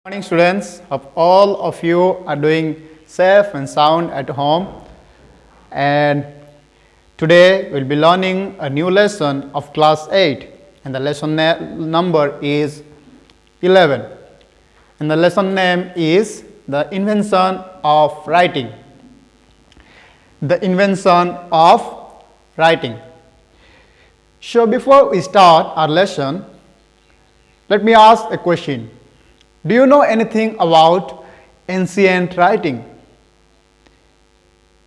Morning students, hope all of you are doing safe and sound at home, and today we'll be learning a new lesson of class 8 and the lesson number is 11 and the lesson name is the invention of writing. The invention of writing. So before we start our lesson, let me ask a question. Do you know anything about ancient writing?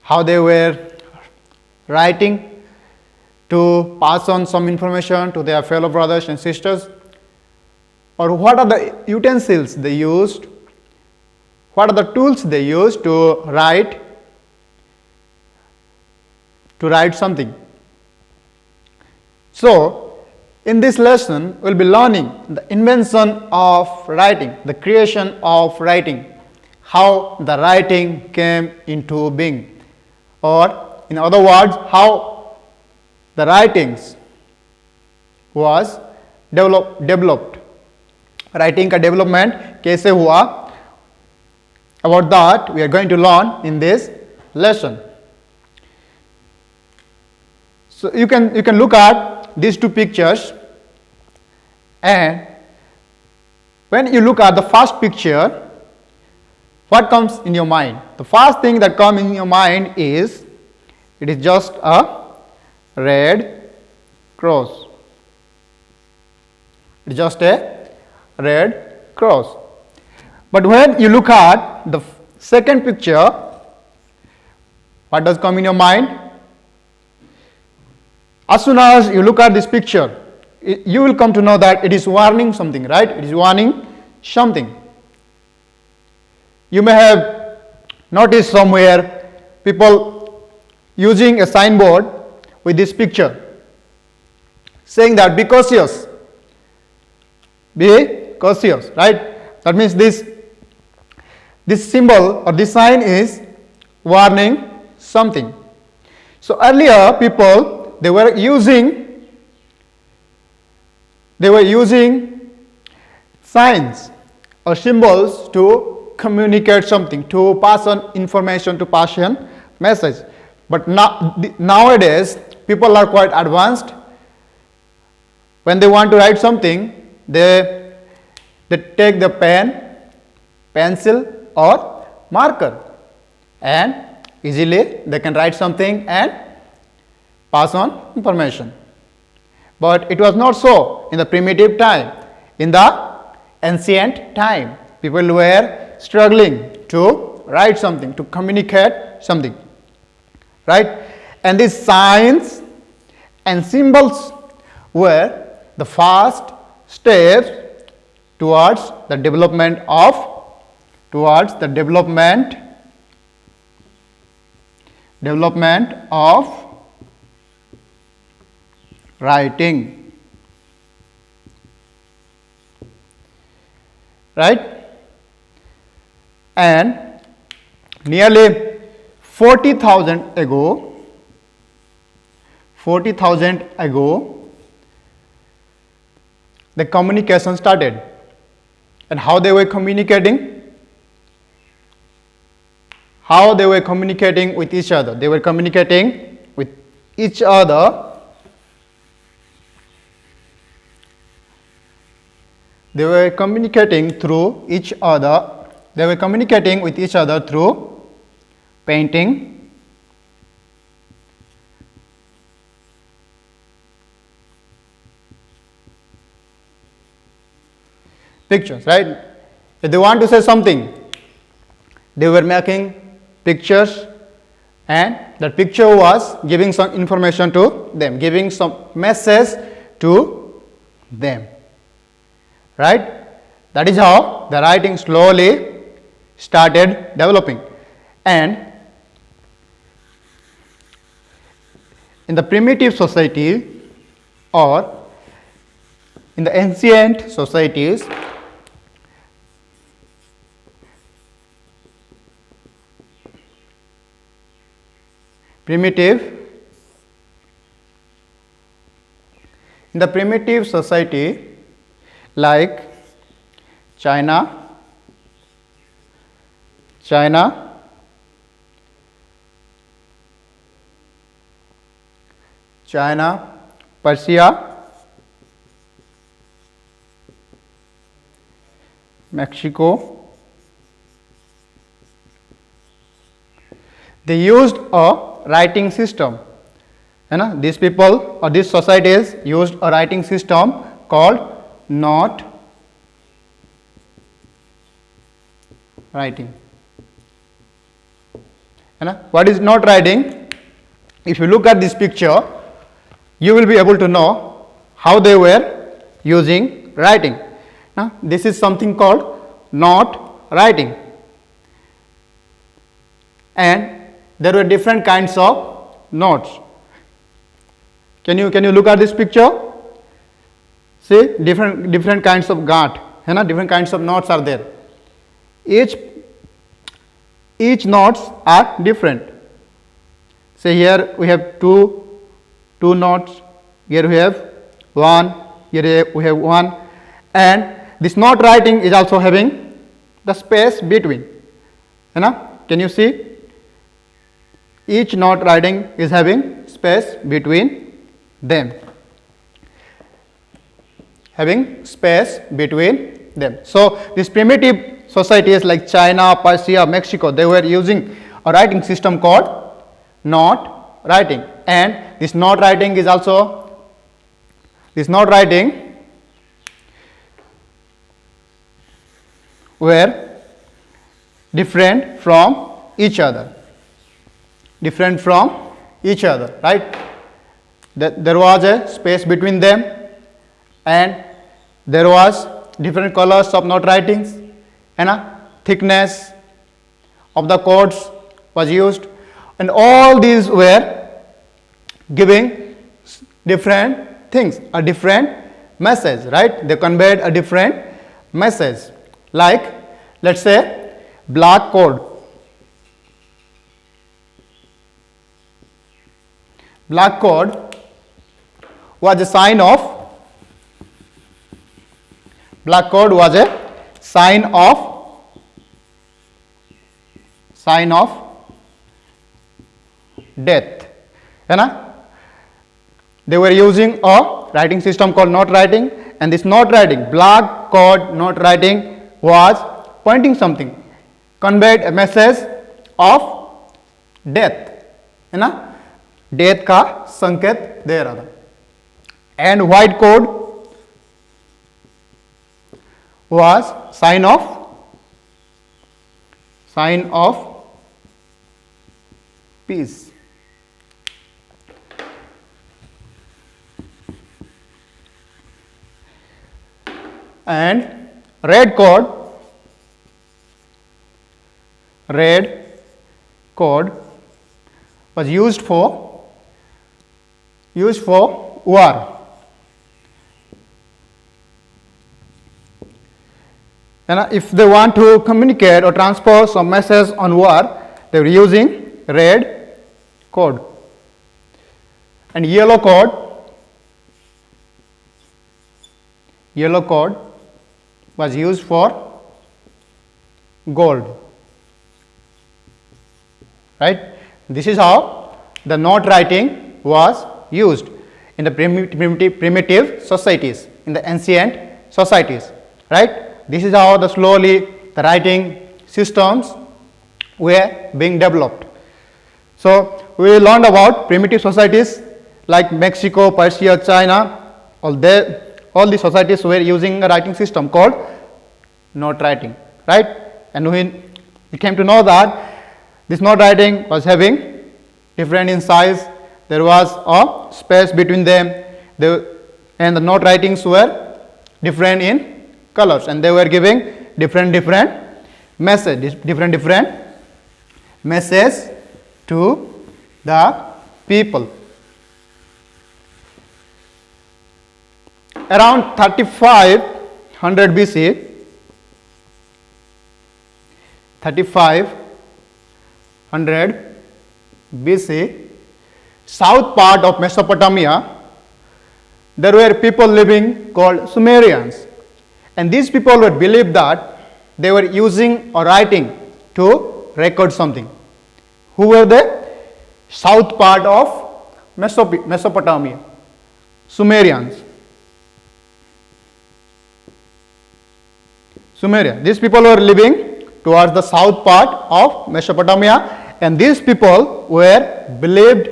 How they were writing to pass on some information to their fellow brothers and sisters? Or what are the utensils they used? What are the tools they used to write something? So, in this lesson, we will be learning the invention of writing, the creation of writing, how the writing came into being, or in other words, how the writings was developed. Writing का development कैसे हुआ? About that, we are going to learn in this lesson. So you can look at these two pictures, and when you look at the first picture, what comes in your mind? The first thing that comes in your mind is it is just a red cross. It is just a red cross. But when you look at the second picture, what does come in your mind? As soon as you look at this picture, you will come to know that it is warning something, right? It is warning something. You may have noticed somewhere people using a signboard with this picture saying that be cautious, right? That means this symbol or this sign is warning something. So earlier people, they were using signs or symbols to communicate something, to pass on information, to pass on message. But nowadays, people are quite advanced. When they want to write something, they take the pen, pencil or marker, and easily they can write something and pass on information. But it was not so in the primitive time. In the ancient time, people were struggling to write something, to communicate something, right? And these signs and symbols were the first steps towards the development of writing, right? And nearly 40,000 ago, the communication started. And how they were communicating? How they were communicating with each other? They were communicating with each other. They were communicating through each other. They were communicating with each other through painting, pictures, right? If they want to say something, they were making pictures, and that picture was giving some information to them, giving some message to them. Right? That is how the writing slowly started developing. And in the primitive society or in the ancient societies, in the primitive society like China, China, Persia, Mexico. They used a writing system. These people or these societies used a writing system called not writing. What is not writing? If you look at this picture, you will be able to know how they were using writing. Now, this is something called not writing. And there were different kinds of notes. Can you look at this picture? See, different kinds of gat, different kinds of knots are there. Each knots are different. Say here we have two knots. Here we have one. Here we have one, and this knot writing is also having the space between. Can you see? Each knot writing is having space between them. Having space between them. So these primitive societies like China, Persia, Mexico, they were using a writing system called knot writing. And this knot writing is also, were different from each other. Right? There was a space between them, and there was different colors of knot writings, and thickness of the chords was used, and all these were giving different things, a different message, right? They conveyed a different message. Like, let's say, black chord. Black chord was a sign of death. They were using a writing system called knot writing, and this knot writing, black chord knot writing, was pointing something, conveyed a message of death. Death का संकेत दे रहा था. And white chord was sign of peace. And red chord was used for war. And if they want to communicate or transfer some message on war, they were using red chord. And yellow chord was used for gold. Right? This is how the knot writing was used in the primitive societies, in the ancient societies. Right? This is how slowly the writing systems were being developed. So we learned about primitive societies like Mexico, Persia, China. All these societies were using a writing system called knot writing. Right? And we came to know that this knot writing was having different in size. There was a space between them, and the knot writings were different in colors, and they were giving different messages to the people. Around 3500 BC, south part of Mesopotamia, there were people living called Sumerians, and these people were believed that they were using or writing to record something. Who were they? South part of Mesopotamia, Sumerians. Sumeria. These people were living towards the south part of Mesopotamia, and these people were believed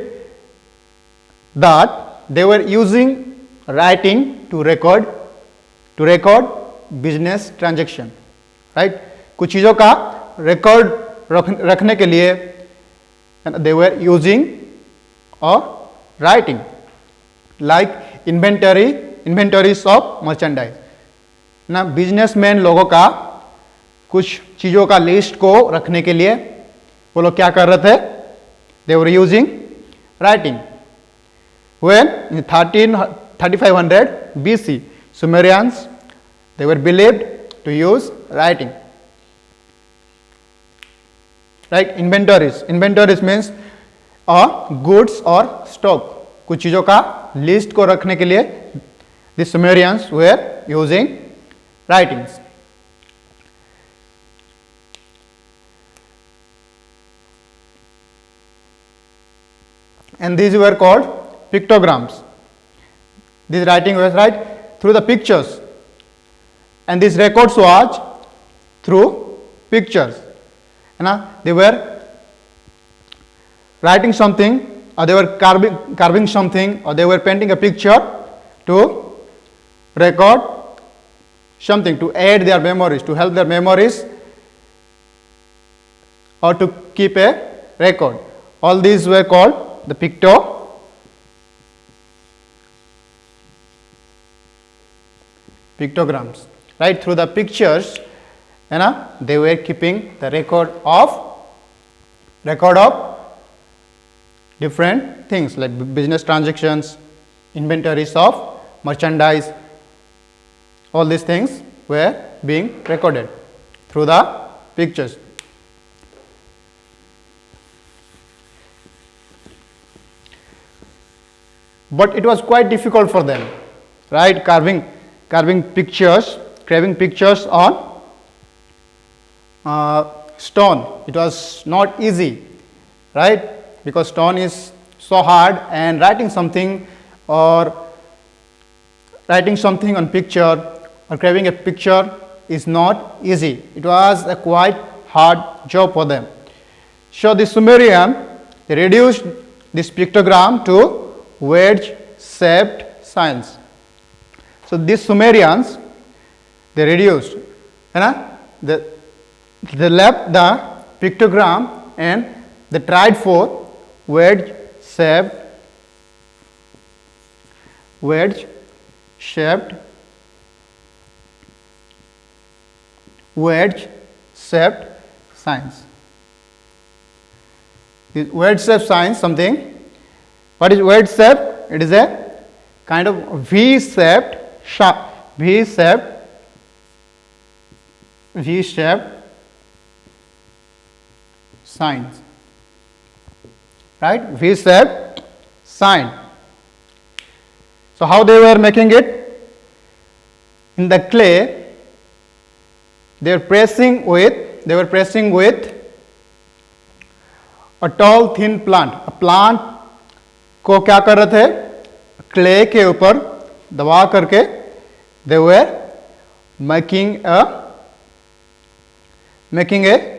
that they were using writing to record business transaction, right? कुछ चीज़ों का record रखने के लिए they were using or writing like inventories of merchandise. ना businessman लोगों का कुछ चीज़ों का लिस्ट को रखने के लिए वो लोग क्या कर रहे थे? They were using writing. When in 3500 BC, Sumerians, they were believed to use writing. Right? Inventories means goods or stock. कुछ चीज़ों का लिस्ट को रखने के लिए the Sumerians were using writings. And these were called pictograms. This writing was right through the pictures, and these records was through pictures. They were writing something, or they were carving something, or they were painting a picture to record something, to aid their memories, to help their memories, or to keep a record. All these were called the pictograms. Right, through the pictures, they were keeping the record of different things like business transactions, inventories of merchandise. All these things were being recorded through the pictures. But it was quite difficult for them, right? Carving pictures on stone. It was not easy, right? Because stone is so hard, and writing something on picture or carving a picture is not easy. It was a quite hard job for them. So the Sumerian, they reduced this pictogram to wedge-shaped signs. So these Sumerians, they reduced, they left the pictogram and they tried for wedge-shaped signs. These wedge-shaped signs, something. What is wedge-shaped? It is a kind of V-shaped signs, right? V-shaped sign. So how they were making it? In the clay, they were pressing with a tall thin plant. A plant को क्या कर रहे थे? Clay के ऊपर दबा करके they were making a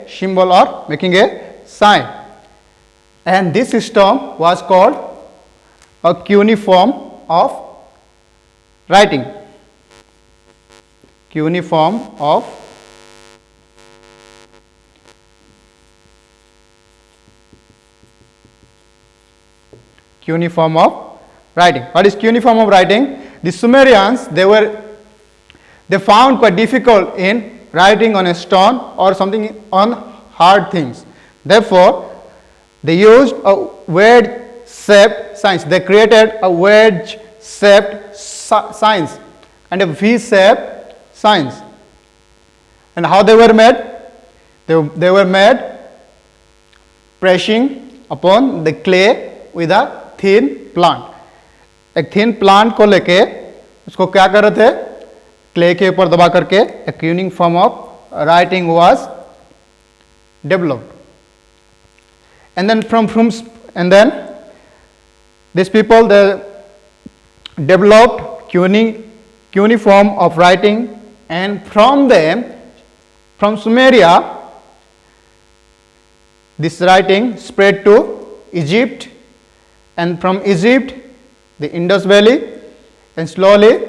symbol or making a sign, and this system was called a cuneiform of writing. Cuneiform of writing. What is cuneiform of writing? The Sumerians, they found quite difficult in writing on a stone or something on hard things. Therefore, they used a wedge-shaped signs. They created a wedge-shaped signs and a V-shaped signs. And how they were made? They were made pressing upon the clay with a thin plant. एक thin plant को लेके उसको क्या कर रहे थे? Clay के ऊपर दबा करके a cuneiform of writing was developed. and then and then these people, they developed cuneiform of writing, and from Sumeria, this writing spread to Egypt, and from Egypt, the Indus Valley, and slowly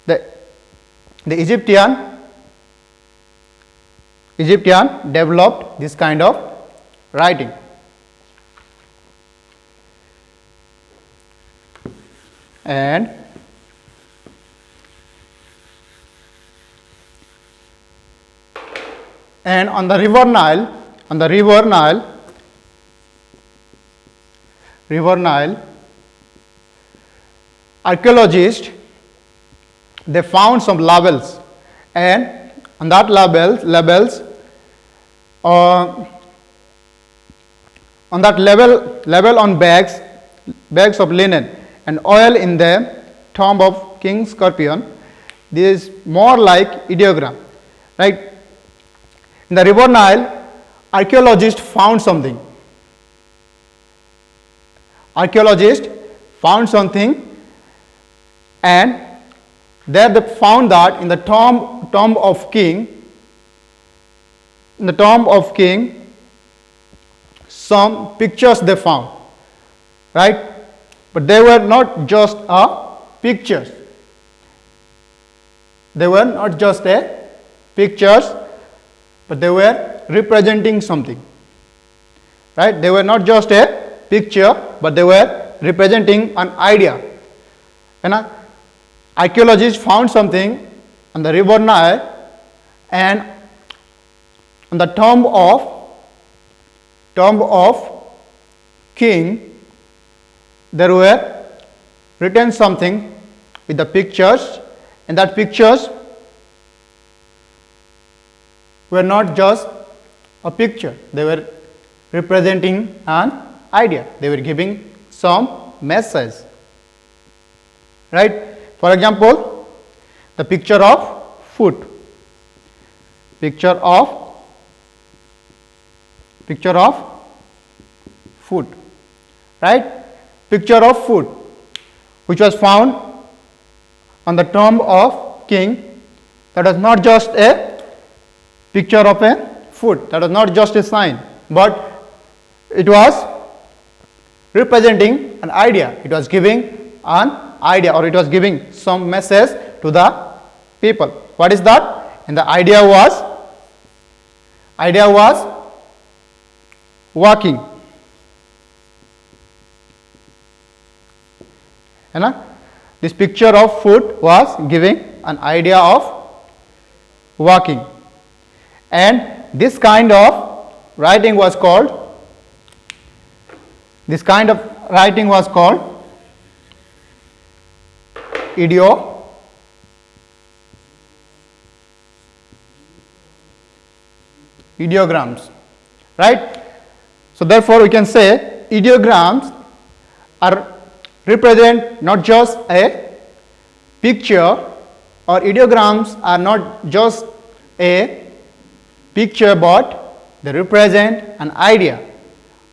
the Egyptian developed this kind of writing. And on the river Nile, archaeologists, they found some labels, and on that labels on that label on bags of linen and oil in the tomb of King Scorpion, this is more like ideogram, right? In the river Nile, archaeologists found something. And there they found that in the tomb of king, some pictures they found, right? But they were not just pictures. But they were representing something, right? They were not just a picture, but they were representing an idea. And archaeologists found something on the river Nile, and on the tomb of king, there were written something with the pictures, and that pictures were not just a picture, they were representing an idea, they were giving some message, right? For example, the picture of food, right? Picture of food, which was found on the tomb of king, that was not just a picture of a food, that was not just a sign, but it was representing an idea, it was giving an idea, or it was giving some message to the people. What is that? And the idea was walking. This picture of food was giving an idea of walking. And this kind of writing was called ideograms, right? So therefore we can say ideograms represent not just a picture, or ideograms are not just a picture, but they represent an idea,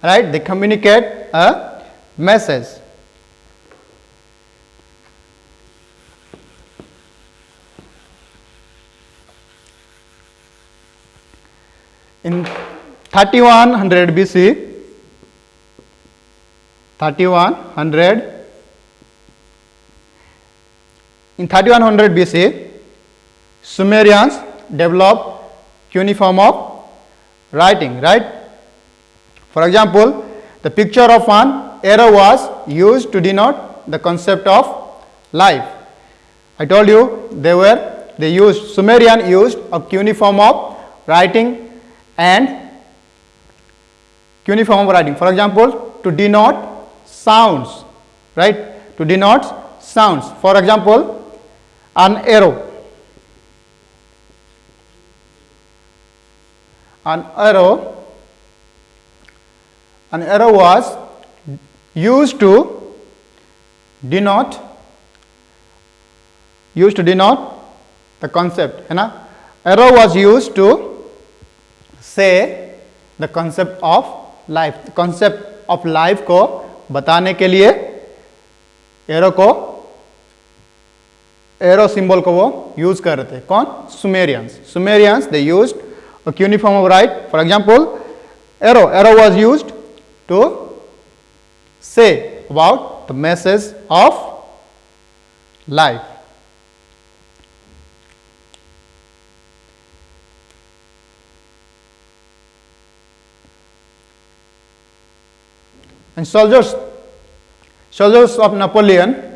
right? They communicate a message. In 3100 BC, Sumerians developed cuneiform of writing, right? For example, the picture of an arrow was used to denote the concept of life. I told you Sumerian used a cuneiform of writing, and cuneiform of writing, for example, to denote sounds, right? To denote sounds. For example, an arrow was used to denote the concept. Arrow was used to say the concept of life, concept of life को बताने के लिए arrow symbol को वो use कर रहे थे। कौन? Sumerians they used a cuneiform of write. For example, arrow was used to say about the message of life. And soldiers of Napoleon